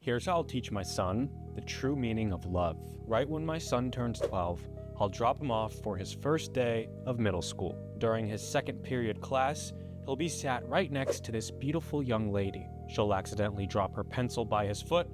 Here's how I'll teach my son the true meaning of love. Right when my son turns 12, I'll drop him off for his first day of middle school. During his second period class, he'll be sat right next to this beautiful young lady. She'll accidentally drop her pencil by his foot.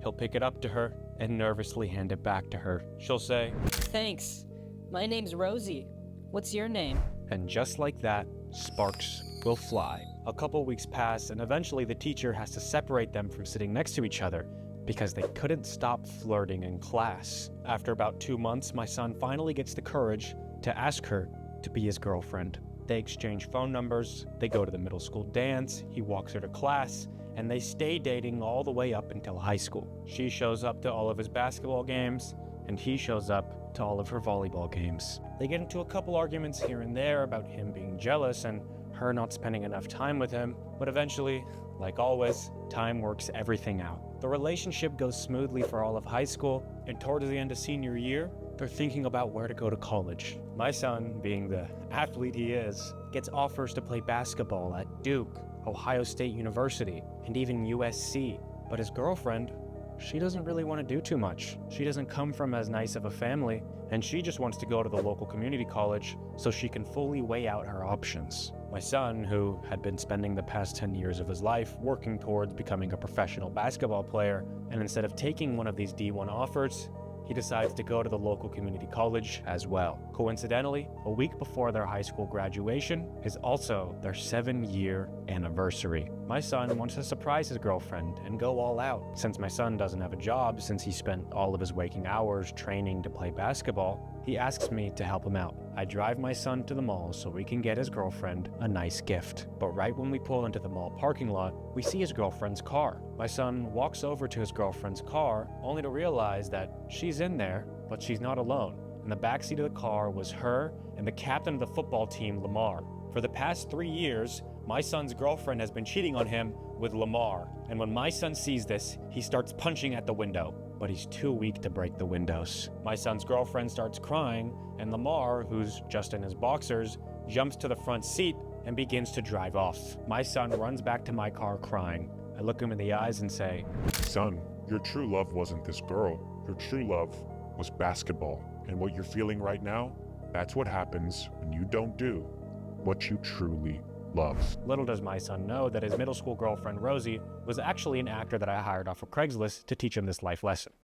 He'll pick it up to her and nervously hand it back to her. She'll say, "Thanks. My name's Rosie. What's your name?" And just like that, sparks will fly. A couple weeks pass, and eventually the teacher has to separate them from sitting next to each other because they couldn't stop flirting in class. After about 2 months, my son finally gets the courage to ask her to be his girlfriend. They exchange phone numbers, they go to the middle school dance, he walks her to class, and they stay dating all the way up until high school. She shows up to all of his basketball games, and he shows up to all of her volleyball games. They get into a couple arguments here and there about him being jealous and her not spending enough time with him, but eventually, like always, time works everything out. The relationship goes smoothly for all of high school, and towards the end of senior year, they're thinking about where to go to college. My son, being the athlete he is, gets offers to play basketball at Duke, Ohio State University, and even USC. But his girlfriend, she doesn't really want to do too much. She doesn't come from as nice of a family, and she just wants to go to the local community college so she can fully weigh out her options. My son, who had been spending the past 10 years of his life working towards becoming a professional basketball player, and instead of taking one of these D1 offers, he decides to go to the local community college as well. Coincidentally, a week before their high school graduation is also their 7-year anniversary. My son wants to surprise his girlfriend and go all out. Since my son doesn't have a job, since he spent all of his waking hours training to play basketball, he asks me to help him out. I drive my son to the mall so we can get his girlfriend a nice gift. But right when we pull into the mall parking lot, we see his girlfriend's car. My son walks over to his girlfriend's car, only to realize that she's in there, but she's not alone. In the backseat of the car was her and the captain of the football team, Lamar. For the past 3 years, my son's girlfriend has been cheating on him with Lamar. And when my son sees this, he starts punching at the window, but he's too weak to break the windows. My son's girlfriend starts crying, and Lamar, who's just in his boxers, jumps to the front seat and begins to drive off. My son runs back to my car crying. I look him in the eyes and say, "Son, your true love wasn't this girl. Your true love was basketball. And what you're feeling right now, that's what happens when you don't do what you truly love." Little does my son know that his middle school girlfriend, Rosie, was actually an actor that I hired off of Craigslist to teach him this life lesson.